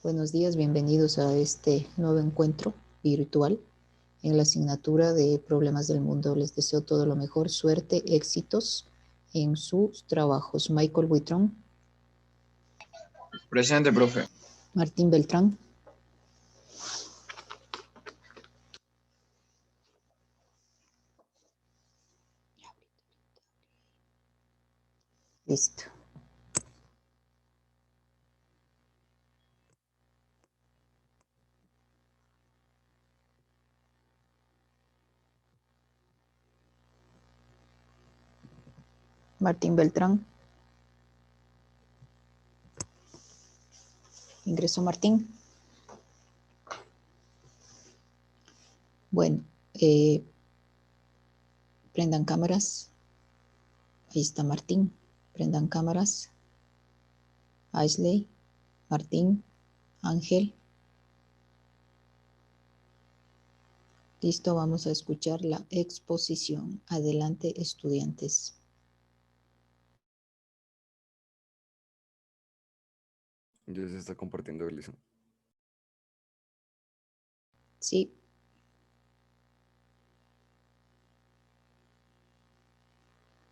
Buenos días, bienvenidos a este nuevo encuentro virtual en la asignatura de Problemas del Mundo. Les deseo todo lo mejor, suerte, éxitos en sus trabajos. Michael Buitrón. Presente, profe. Martín Beltrán. Listo. Martín Beltrán. Ingresó Martín. Bueno, prendan cámaras. Ahí está Martín. Prendan cámaras. Aisley, Martín, Ángel. Listo, vamos a escuchar la exposición. Adelante, estudiantes. Ya se está compartiendo, Elisa. Sí.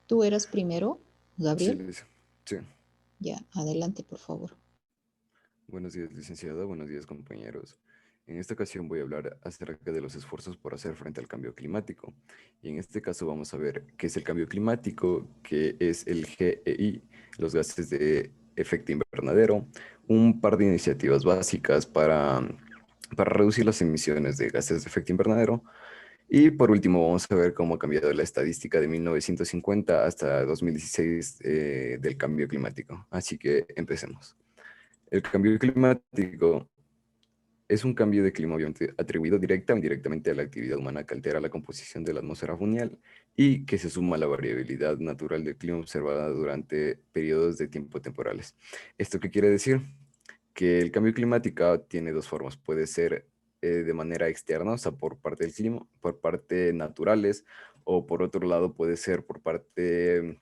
¿Tú eras primero, Gabriel? Sí, Elisa. Sí. Ya, adelante, por favor. Buenos días, licenciada. Buenos días, compañeros. En esta ocasión voy a hablar acerca de los esfuerzos por hacer frente al cambio climático. Y en este caso vamos a ver qué es el cambio climático, qué es el GEI, los gases de efecto invernadero, un par de iniciativas básicas para reducir las emisiones de gases de efecto invernadero. Y por último, vamos a ver cómo ha cambiado la estadística de 1950 hasta 2016 del cambio climático. Así que empecemos. El cambio climático es un cambio de clima obviamente atribuido directa o indirectamente a la actividad humana que altera la composición de la atmósfera fundial y que se suma a la variabilidad natural del clima observada durante periodos de tiempo temporales. ¿Esto qué quiere decir? Que el cambio climático tiene dos formas. Puede ser de manera externa, o sea, por parte del clima, por parte naturales, o por otro lado puede ser por parte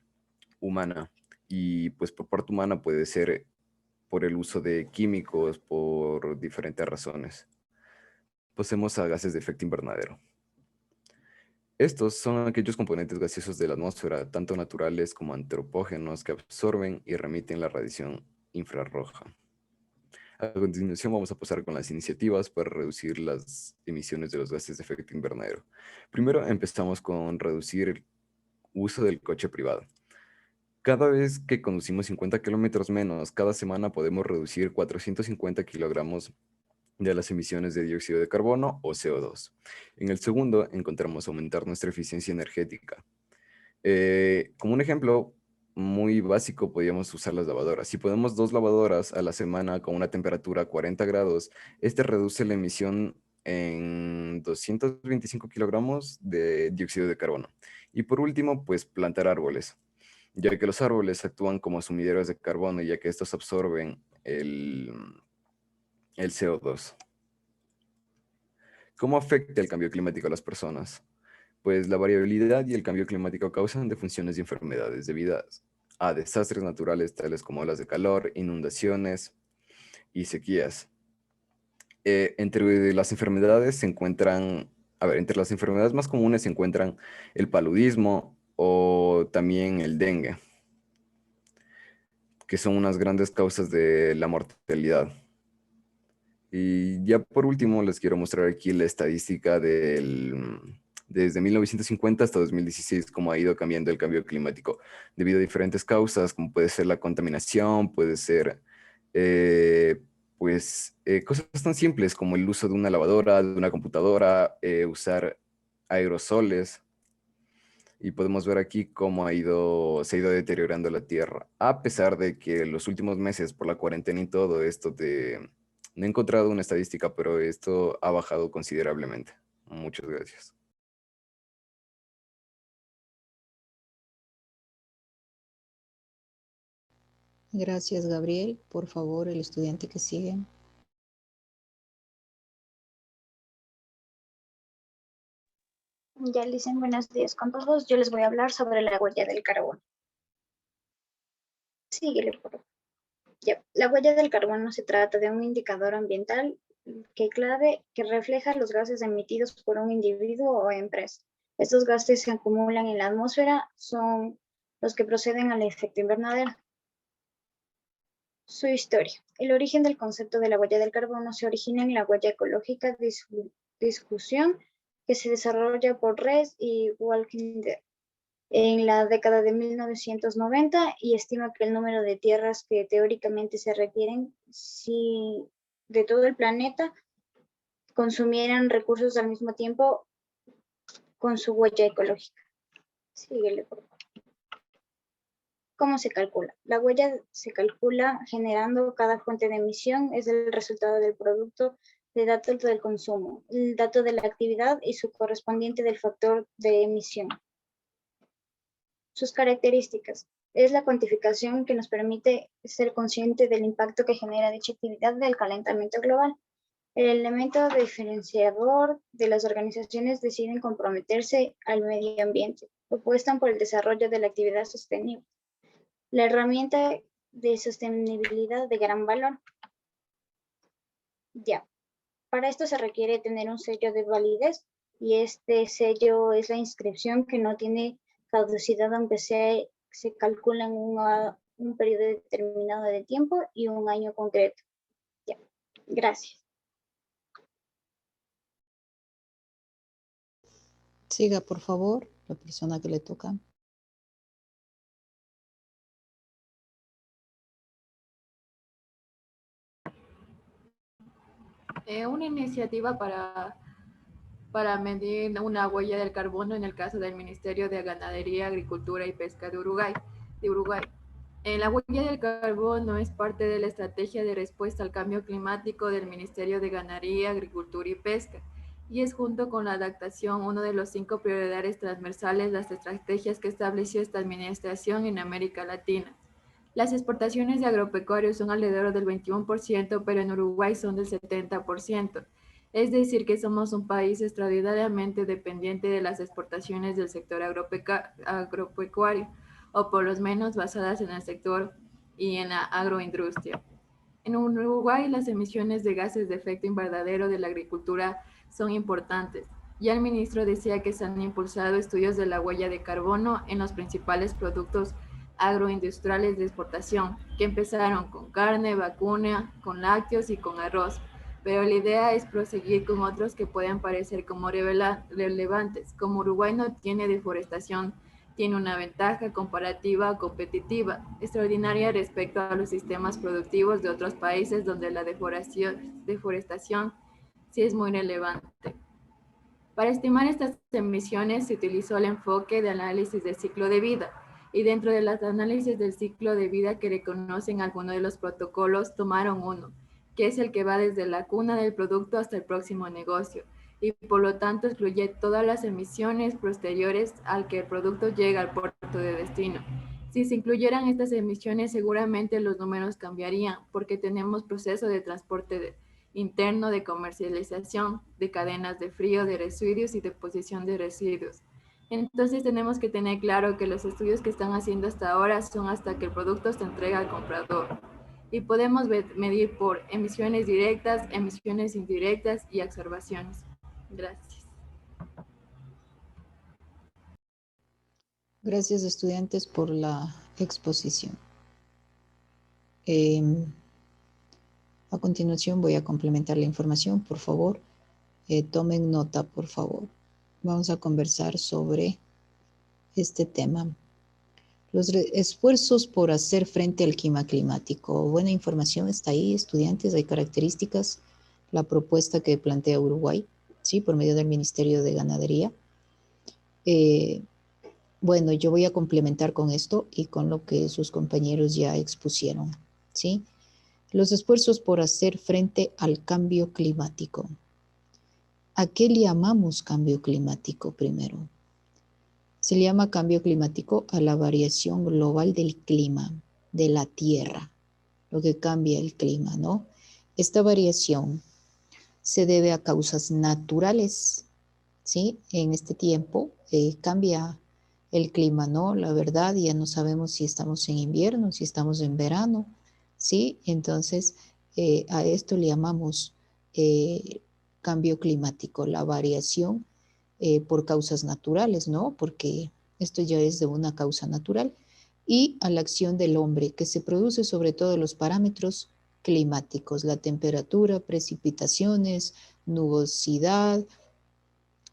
humana. Y pues por parte humana puede ser por el uso de químicos, por diferentes razones. Pasemos a gases de efecto invernadero. Estos son aquellos componentes gaseosos de la atmósfera, tanto naturales como antropógenos, que absorben y remiten la radiación infrarroja. A continuación vamos a pasar con las iniciativas para reducir las emisiones de los gases de efecto invernadero. Primero empezamos con reducir el uso del coche privado. Cada vez que conducimos 50 kilómetros menos, cada semana podemos reducir 450 kilogramos de las emisiones de dióxido de carbono o CO2. En el segundo, encontramos aumentar nuestra eficiencia energética. Como un ejemplo muy básico, podríamos usar las lavadoras. Si ponemos 2 lavadoras a la semana con una temperatura 40 grados, este reduce la emisión en 225 kilogramos de dióxido de carbono. Y por último, pues plantar árboles, ya que los árboles actúan como sumideros de carbono, ya que estos absorben el CO2. ¿Cómo afecta el cambio climático a las personas? Pues la variabilidad y el cambio climático causan defunciones y enfermedades debidas a desastres naturales tales como olas de calor, inundaciones y sequías. Entre las enfermedades se encuentran, entre las enfermedades más comunes se encuentran el paludismo o también el dengue, que son unas grandes causas de la mortalidad. Y ya por último les quiero mostrar aquí la estadística desde 1950 hasta 2016, cómo ha ido cambiando el cambio climático debido a diferentes causas, como puede ser la contaminación, puede ser cosas tan simples como el uso de una lavadora, de una computadora, usar aerosoles. Y podemos ver aquí cómo se ha ido deteriorando la Tierra, a pesar de que los últimos meses, por la cuarentena y todo esto, no he encontrado una estadística, pero esto ha bajado considerablemente. Muchas gracias. Gracias, Gabriel. Por favor, el estudiante que sigue. Ya les dicen buenos días con todos. Yo les voy a hablar sobre la huella del carbono. Síguele, por favor. Ya, la huella del carbono se trata de un indicador ambiental que refleja los gases emitidos por un individuo o empresa. Estos gases se acumulan en la atmósfera, son los que proceden al efecto invernadero. Su historia. El origen del concepto de la huella del carbono se origina en la huella ecológica discusión que se desarrolla por Rees y Walkinger en la década de 1990 y estima que el número de tierras que teóricamente se requieren si de todo el planeta consumieran recursos al mismo tiempo con su huella ecológica. Síguele, por favor. ¿Cómo se calcula? La huella se calcula generando cada fuente de emisión, es el resultado del producto de datos del consumo, el dato de la actividad y su correspondiente del factor de emisión. Sus características. Es la cuantificación que nos permite ser consciente del impacto que genera dicha actividad del calentamiento global. El elemento diferenciador de las organizaciones deciden comprometerse al medio ambiente, apuestan por el desarrollo de la actividad sostenible. La herramienta de sostenibilidad de gran valor. Ya, para esto se requiere tener un sello de validez y este sello es la inscripción que no tiene caducidad aunque se calcula en un periodo determinado de tiempo y un año concreto. Ya, gracias. Siga, por favor, la persona que le toca. Una iniciativa para medir una huella del carbono en el caso del Ministerio de Ganadería, Agricultura y Pesca de Uruguay. La huella del carbono es parte de la estrategia de respuesta al cambio climático del Ministerio de Ganadería, Agricultura y Pesca, y es junto con la adaptación uno de los 5 prioridades transversales las estrategias que estableció esta administración en América Latina. Las exportaciones de agropecuarios son alrededor del 21%, pero en Uruguay son del 70%. Es decir, que somos un país extraordinariamente dependiente de las exportaciones del sector agropecuario, o por lo menos basadas en el sector y en la agroindustria. En Uruguay, las emisiones de gases de efecto invernadero de la agricultura son importantes. Ya el ministro decía que se han impulsado estudios de la huella de carbono en los principales productos agroindustriales de exportación, que empezaron con carne, vacuna, con lácteos y con arroz. Pero la idea es proseguir con otros que puedan parecer como relevantes. Como Uruguay no tiene deforestación, tiene una ventaja comparativa competitiva extraordinaria respecto a los sistemas productivos de otros países donde la deforestación sí es muy relevante. Para estimar estas emisiones se utilizó el enfoque de análisis del ciclo de vida y dentro de los análisis del ciclo de vida que reconocen algunos de los protocolos tomaron uno, que es el que va desde la cuna del producto hasta el próximo negocio y por lo tanto excluye todas las emisiones posteriores al que el producto llega al puerto de destino. Si se incluyeran estas emisiones, seguramente los números cambiarían porque tenemos proceso de transporte interno de comercialización, de cadenas de frío, de residuos y deposición de residuos. Entonces tenemos que tener claro que los estudios que están haciendo hasta ahora son hasta que el producto se entrega al comprador. Y podemos medir por emisiones directas, emisiones indirectas y observaciones. Gracias. Gracias, estudiantes, por la exposición. A continuación voy a complementar la información. Por favor, tomen nota, por favor. Vamos a conversar sobre este tema. Los esfuerzos por hacer frente al clima climático. Buena información está ahí, estudiantes. Hay características. La propuesta que plantea Uruguay, ¿sí? Por medio del Ministerio de Ganadería. Bueno, yo voy a complementar con esto y con lo que sus compañeros ya expusieron, ¿sí? Los esfuerzos por hacer frente al cambio climático. ¿A qué le llamamos cambio climático primero? Se le llama cambio climático a la variación global del clima de la Tierra, lo que cambia el clima, ¿no? Esta variación se debe a causas naturales, ¿sí? En este tiempo cambia el clima, ¿no? La verdad, ya no sabemos si estamos en invierno, si estamos en verano, ¿sí? Entonces, a esto le llamamos cambio climático, la variación por causas naturales, ¿no? Porque esto ya es de una causa natural, y a la acción del hombre, que se produce sobre todo los parámetros climáticos, la temperatura, precipitaciones, nubosidad,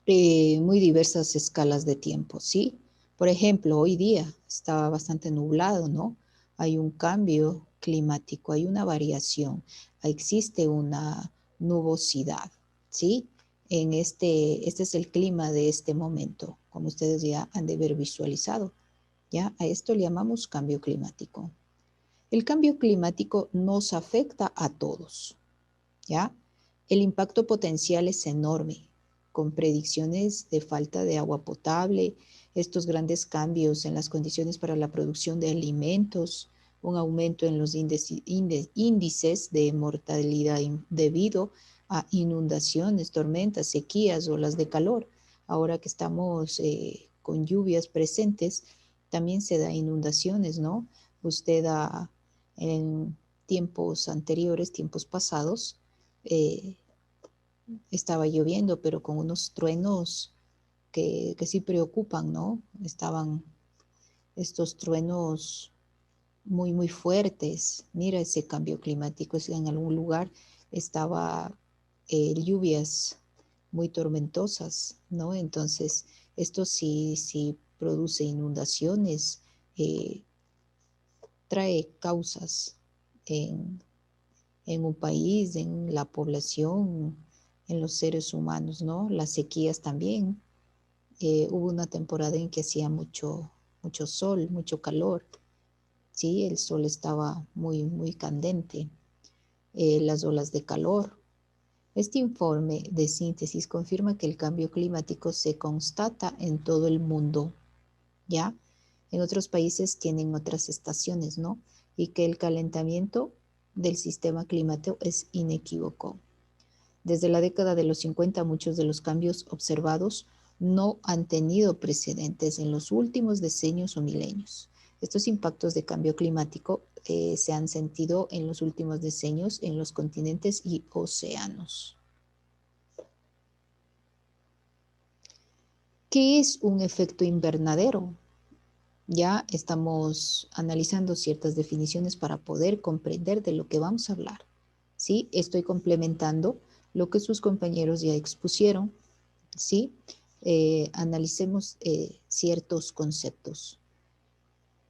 muy diversas escalas de tiempo, ¿sí? Por ejemplo, hoy día está bastante nublado, ¿no? Hay un cambio climático, hay una variación, existe una nubosidad, ¿sí? Este es el clima de este momento, como ustedes ya han de haber visualizado, ¿ya? A esto le llamamos cambio climático. El cambio climático nos afecta a todos, ¿ya? El impacto potencial es enorme, con predicciones de falta de agua potable, estos grandes cambios en las condiciones para la producción de alimentos, un aumento en los índices de mortalidad debido a inundaciones, tormentas, sequías, olas de calor. Ahora que estamos con lluvias presentes, también se da inundaciones, ¿no? Usted en tiempos anteriores, tiempos pasados, eh, estaba lloviendo, pero con unos truenos que sí preocupan, ¿no? Estaban estos truenos muy, muy fuertes. Mira ese cambio climático. Si en algún lugar estaba lluvias muy tormentosas, ¿no? Entonces, esto sí produce inundaciones, eh, trae causas en un país, en la población, en los seres humanos, ¿no? Las sequías también. Hubo una temporada en que hacía mucho sol, mucho calor, ¿sí? El sol estaba muy, muy candente. Las olas de calor. Este informe de síntesis confirma que el cambio climático se constata en todo el mundo, ¿ya? En otros países tienen otras estaciones, ¿no? Y que el calentamiento del sistema climático es inequívoco. Desde la década de los 50, muchos de los cambios observados no han tenido precedentes en los últimos decenios o milenios. Estos impactos de cambio climático se han sentido en los últimos decenios en los continentes y océanos. ¿Qué es un efecto invernadero? Ya estamos analizando ciertas definiciones para poder comprender de lo que vamos a hablar. ¿Sí? Estoy complementando lo que sus compañeros ya expusieron. ¿Sí? Analicemos ciertos conceptos.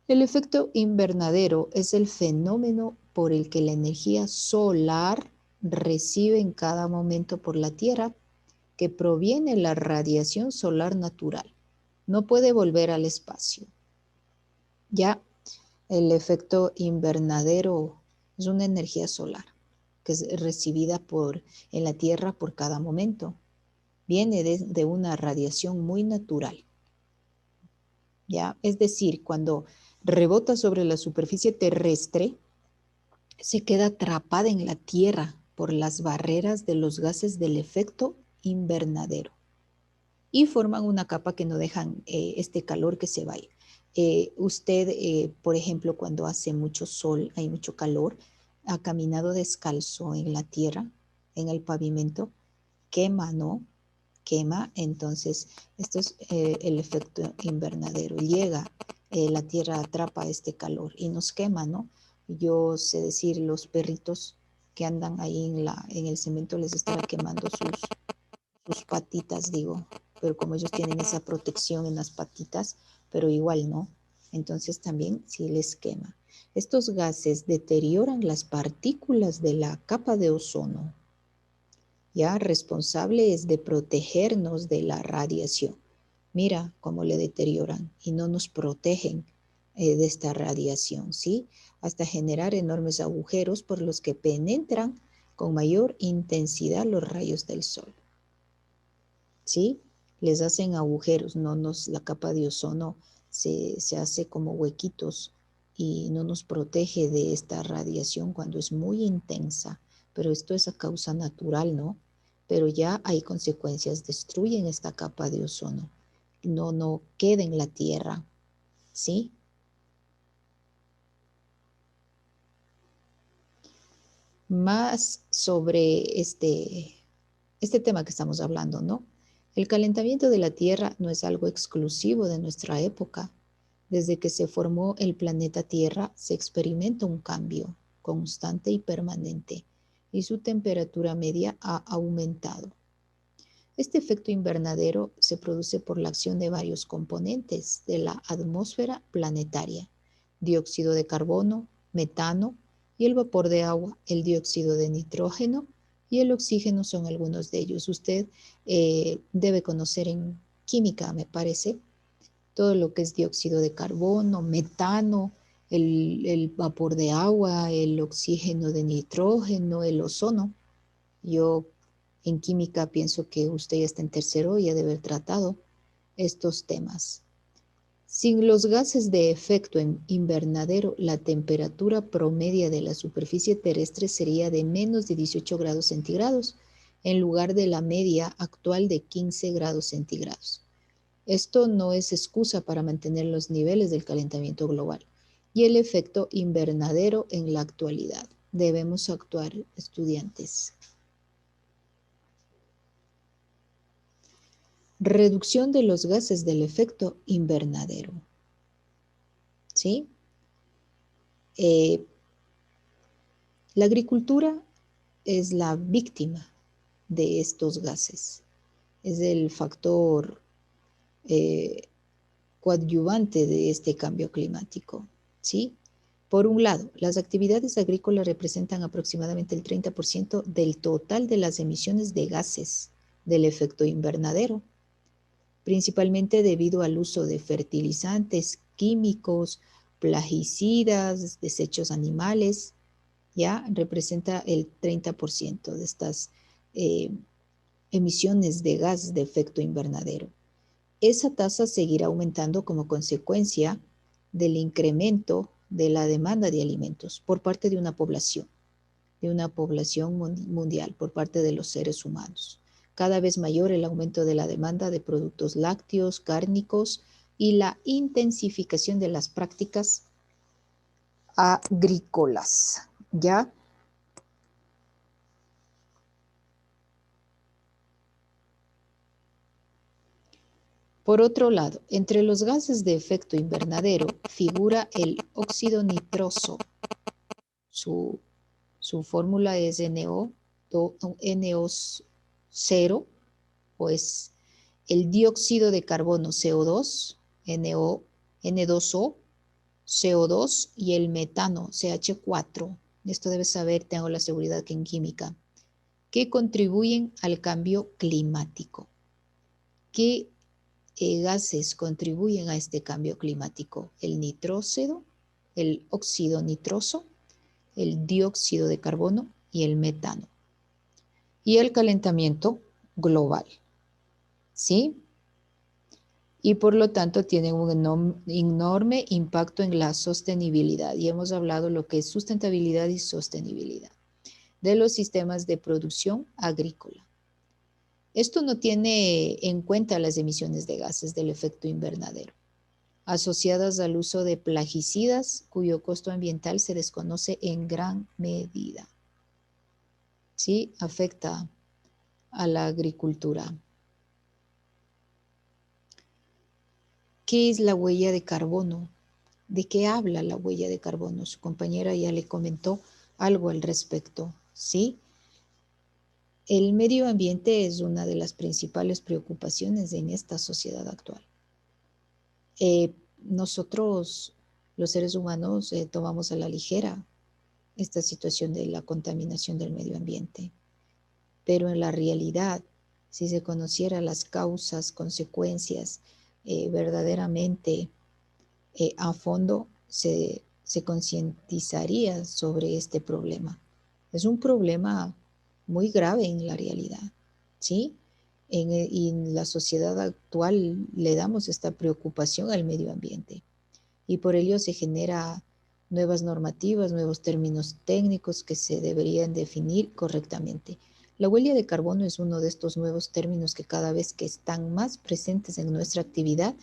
El efecto invernadero es el fenómeno por el que la energía solar recibe en cada momento por la Tierra, que proviene de la radiación solar natural. No puede volver al espacio. Ya el efecto invernadero es una energía solar que es recibida en la Tierra por cada momento. Viene de una radiación muy natural. ¿Ya? Es decir, cuando rebota sobre la superficie terrestre, se queda atrapada en la Tierra por las barreras de los gases del efecto invernadero y forman una capa que no dejan este calor que se vaya. Usted, por ejemplo, cuando hace mucho sol, hay mucho calor, ha caminado descalzo en la tierra, en el pavimento, quema, ¿no? Quema, entonces esto es el efecto invernadero. Llega, la tierra atrapa este calor y nos quema, ¿no? Yo sé decir, los perritos que andan ahí en el cemento les estará quemando sus patitas, digo, pero como ellos tienen esa protección en las patitas, pero igual no, entonces también sí les quema. Estos gases deterioran las partículas de la capa de ozono, ya responsable es de protegernos de la radiación. Mira cómo le deterioran y no nos protegen de esta radiación, ¿sí? Hasta generar enormes agujeros por los que penetran con mayor intensidad los rayos del sol. ¿Sí? Les hacen agujeros, la capa de ozono se hace como huequitos y no nos protege de esta radiación cuando es muy intensa, pero esto es a causa natural, ¿no? Pero ya hay consecuencias, destruyen esta capa de ozono, no queda en la Tierra, ¿sí? más sobre este tema que estamos hablando, ¿no? El calentamiento de la Tierra no es algo exclusivo de nuestra época. Desde que se formó el planeta Tierra, se experimenta un cambio constante y permanente, y su temperatura media ha aumentado. Este efecto invernadero se produce por la acción de varios componentes de la atmósfera planetaria: dióxido de carbono, metano y el vapor de agua. El dióxido de nitrógeno y el oxígeno son algunos de ellos. Usted debe conocer en química, me parece, todo lo que es dióxido de carbono, metano, el vapor de agua, el oxígeno de nitrógeno, el ozono. Yo en química pienso que usted ya está en tercero y ya debe haber tratado estos temas. Sin los gases de efecto invernadero, la temperatura promedia de la superficie terrestre sería de menos de 18 grados centígrados, en lugar de la media actual de 15 grados centígrados. Esto no es excusa para mantener los niveles del calentamiento global y el efecto invernadero en la actualidad. Debemos actuar, estudiantes. Reducción de los gases del efecto invernadero. ¿Sí? La agricultura es la víctima de estos gases. Es el factor coadyuvante de este cambio climático, ¿sí? Por un lado, las actividades agrícolas representan aproximadamente el 30% del total de las emisiones de gases del efecto invernadero, principalmente debido al uso de fertilizantes químicos, plaguicidas, desechos animales. Ya representa el 30% de estas emisiones de gas de efecto invernadero. Esa tasa seguirá aumentando como consecuencia del incremento de la demanda de alimentos por parte de una población mundial, por parte de los seres humanos. Cada vez mayor el aumento de la demanda de productos lácteos, cárnicos y la intensificación de las prácticas agrícolas. ¿Ya? Por otro lado, entre los gases de efecto invernadero figura el óxido nitroso. Su fórmula es NO0, pues el dióxido de carbono CO2, N2O, CO2 y el metano, CH4. Esto debes saber, tengo la seguridad que en química, que contribuyen al cambio climático. ¿Qué gases contribuyen a este cambio climático? El nitróxido, el óxido nitroso, el dióxido de carbono y el metano. Y el calentamiento global, ¿sí? Y por lo tanto tienen un enorme impacto en la sostenibilidad. Y hemos hablado lo que es sustentabilidad y sostenibilidad de los sistemas de producción agrícola. Esto no tiene en cuenta las emisiones de gases del efecto invernadero, asociadas al uso de plaguicidas, cuyo costo ambiental se desconoce en gran medida. Sí, afecta a la agricultura. ¿Qué es la huella de carbono? ¿De qué habla la huella de carbono? Su compañera ya le comentó algo al respecto, ¿sí? El medio ambiente es una de las principales preocupaciones en esta sociedad actual. Nosotros, los seres humanos, tomamos a la ligera esta situación de la contaminación del medio ambiente. Pero en la realidad, si se conociera las causas, consecuencias, verdaderamente a fondo, se concientizaría sobre este problema. Es un problema muy grave en la realidad, ¿sí? Y en la sociedad actual le damos esta preocupación al medio ambiente y por ello se genera nuevas normativas, nuevos términos técnicos que se deberían definir correctamente. La huella de carbono es uno de estos nuevos términos que cada vez que están más presentes en nuestra actividad,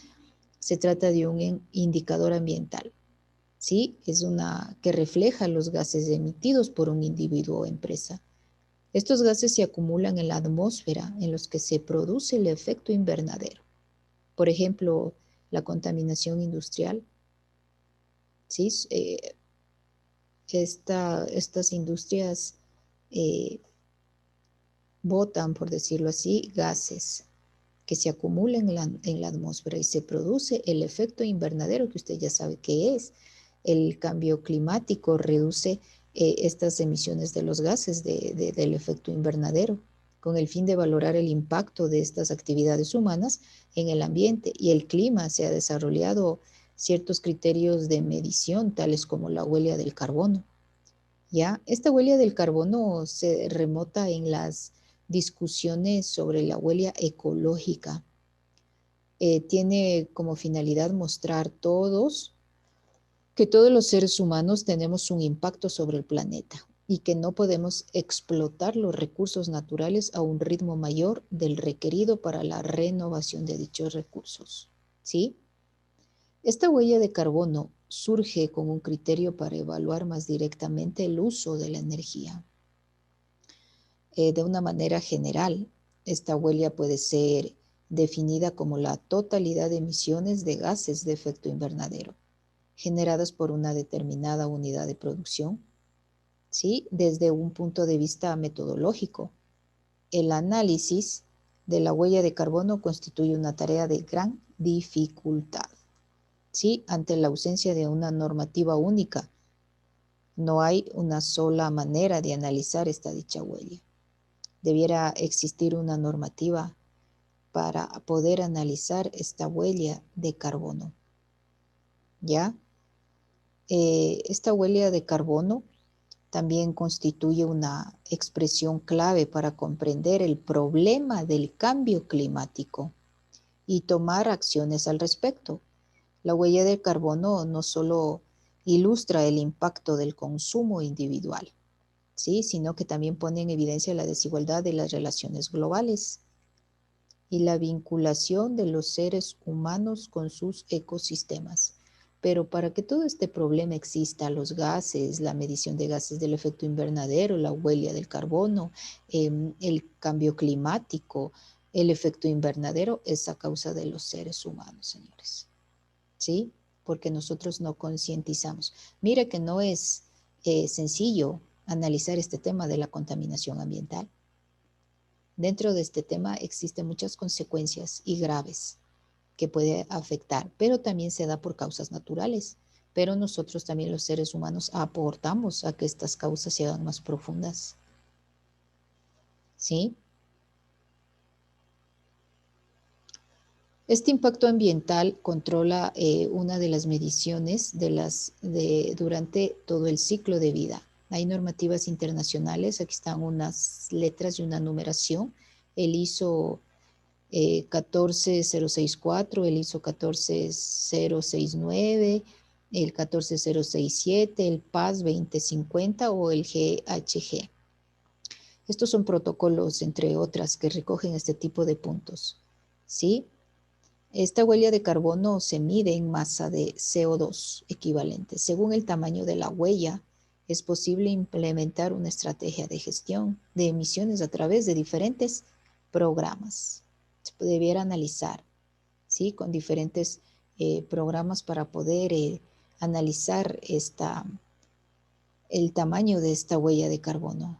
se trata de un indicador ambiental, ¿sí? Es una que refleja los gases emitidos por un individuo o empresa. Estos gases se acumulan en la atmósfera en los que se produce el efecto invernadero. Por ejemplo, la contaminación industrial, ¿sí? Estas industrias botan, por decirlo así, gases que se acumulan en la atmósfera y se produce el efecto invernadero, que usted ya sabe qué es. El cambio climático reduce estas emisiones de los gases del efecto invernadero con el fin de valorar el impacto de estas actividades humanas en el ambiente y el clima. Se ha desarrollado ciertos criterios de medición, tales como la huella del carbono. ¿Ya? Esta huella del carbono se remota en las discusiones sobre la huella ecológica. Tiene como finalidad mostrar que todos los seres humanos tenemos un impacto sobre el planeta y que no podemos explotar los recursos naturales a un ritmo mayor del requerido para la renovación de dichos recursos. ¿Sí? Esta huella de carbono surge con un criterio para evaluar más directamente el uso de la energía. De una manera general, esta huella puede ser definida como la totalidad de emisiones de gases de efecto invernadero generadas por una determinada unidad de producción, ¿sí? Desde un punto de vista metodológico. El análisis de la huella de carbono constituye una tarea de gran dificultad, ¿sí? Ante la ausencia de una normativa única, no hay una sola manera de analizar esta dicha huella. Debiera existir una normativa para poder analizar esta huella de carbono. ¿Ya? Esta huella de carbono también constituye una expresión clave para comprender el problema del cambio climático y tomar acciones al respecto. La huella de carbono no solo ilustra el impacto del consumo individual, ¿sí? Sino que también pone en evidencia la desigualdad de las relaciones globales y la vinculación de los seres humanos con sus ecosistemas. Pero para que todo este problema exista, los gases, la medición de gases del efecto invernadero, la huella del carbono, el cambio climático, el efecto invernadero, es a causa de los seres humanos, señores. ¿Sí? Porque nosotros no concientizamos. Mira que no es sencillo analizar este tema de la contaminación ambiental. Dentro de este tema existen muchas consecuencias y graves que puede afectar, pero también se da por causas naturales. Pero nosotros también los seres humanos aportamos a que estas causas se hagan más profundas. ¿Sí? Este impacto ambiental controla una de las mediciones durante todo el ciclo de vida. Hay normativas internacionales, aquí están unas letras y una numeración. El ISO 14064, el ISO 14069, el 14067, el PAS 2050 o el GHG. Estos son protocolos, entre otras, que recogen este tipo de puntos. ¿Sí? Esta huella de carbono se mide en masa de CO2 equivalente. Según el tamaño de la huella, es posible implementar una estrategia de gestión de emisiones a través de diferentes programas. Se debiera analizar, ¿sí? Con diferentes programas para poder analizar el tamaño de esta huella de carbono.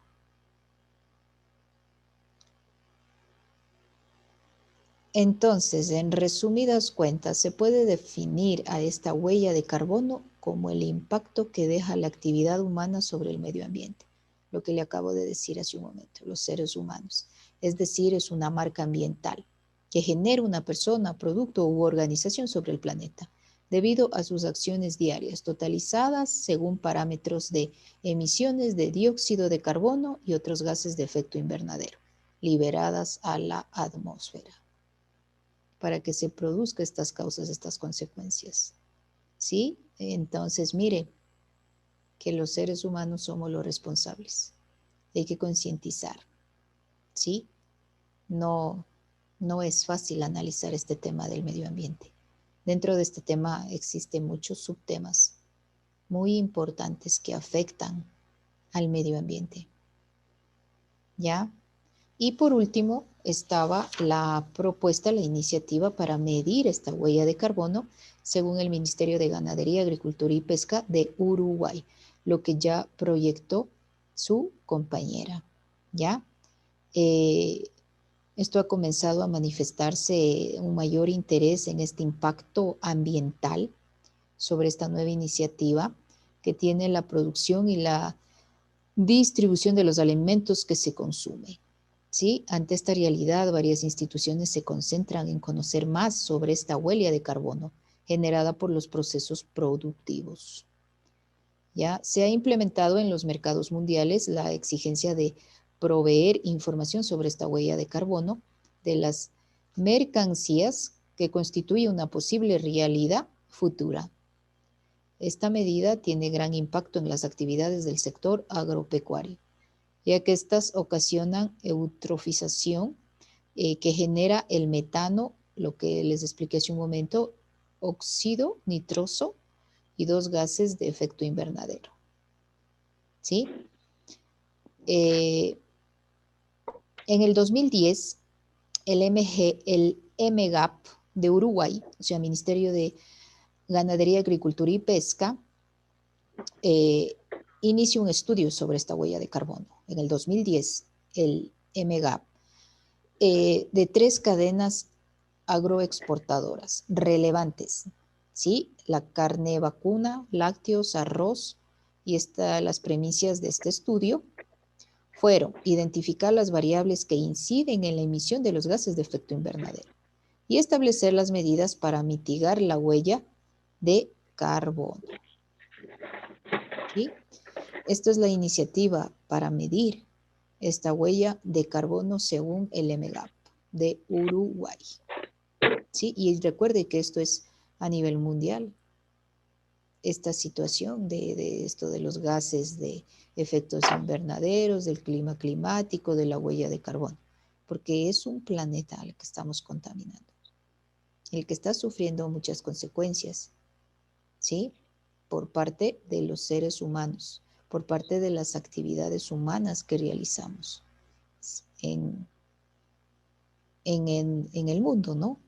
Entonces, en resumidas cuentas, se puede definir a esta huella de carbono como el impacto que deja la actividad humana sobre el medio ambiente, lo que le acabo de decir hace un momento, los seres humanos. Es decir, es una marca ambiental que genera una persona, producto u organización sobre el planeta, debido a sus acciones diarias, totalizadas según parámetros de emisiones de dióxido de carbono y otros gases de efecto invernadero, liberadas a la atmósfera, para que se produzcan estas causas, estas consecuencias. ¿Sí? Entonces, mire, que los seres humanos somos los responsables. Hay que concientizar. ¿Sí? No es fácil analizar este tema del medio ambiente. Dentro de este tema existen muchos subtemas. muy importantes que afectan al medio ambiente. ¿Ya? Y por último, estaba la propuesta, la iniciativa para medir esta huella de carbono según el Ministerio de Ganadería, Agricultura y Pesca de Uruguay, lo que ya proyectó su compañera. ¿Ya? Esto ha comenzado a manifestarse un mayor interés en este impacto ambiental sobre esta nueva iniciativa que tiene la producción y la distribución de los alimentos que se consumen. ¿Sí? Ante esta realidad, varias instituciones se concentran en conocer más sobre esta huella de carbono generada por los procesos productivos. Ya se ha implementado en los mercados mundiales la exigencia de proveer información sobre esta huella de carbono de las mercancías que constituye una posible realidad futura. Esta medida tiene gran impacto en las actividades del sector agropecuario, ya que estas ocasionan eutrofización que genera el metano, lo que les expliqué hace un momento, óxido nitroso y 2 gases de efecto invernadero. ¿Sí? En el 2010, el MGAP de Uruguay, o sea, Ministerio de Ganadería, Agricultura y Pesca, inició un estudio sobre esta huella de carbono. En el 2010, el MGAP, de 3 cadenas agroexportadoras relevantes, ¿sí? La carne vacuna, lácteos, arroz, y las premisas de este estudio fueron identificar las variables que inciden en la emisión de los gases de efecto invernadero y establecer las medidas para mitigar la huella de carbono. ¿Sí? Esto es la iniciativa para medir esta huella de carbono según el MGAP de Uruguay. ¿Sí? Y recuerde que esto es a nivel mundial. Esta situación de esto de los gases de efectos invernaderos, del clima climático, de la huella de carbono, porque es un planeta al que estamos contaminando, el que está sufriendo muchas consecuencias, ¿sí? Por parte de los seres humanos, por parte de las actividades humanas que realizamos en el mundo, ¿no?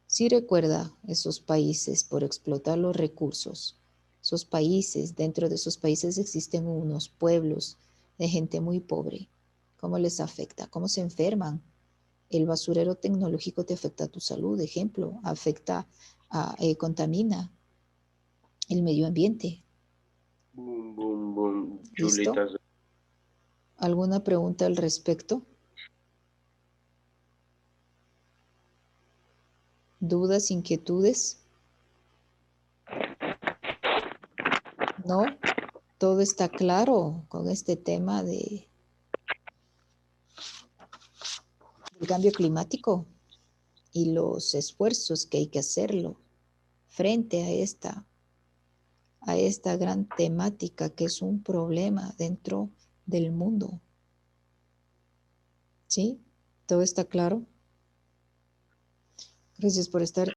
Sí recuerda esos países por explotar los recursos, esos países, dentro de esos países existen unos pueblos de gente muy pobre. ¿Cómo les afecta? ¿Cómo se enferman? El basurero tecnológico te afecta a tu salud, ejemplo, contamina el medio ambiente. Boom, boom, boom. ¿Listo? Chulitas. ¿Alguna pregunta al respecto? ¿Dudas, inquietudes? ¿No? Todo está claro con este tema del cambio climático y los esfuerzos que hay que hacerlo frente a esta gran temática que es un problema dentro del mundo. ¿Sí? ¿Todo está claro? Gracias por estar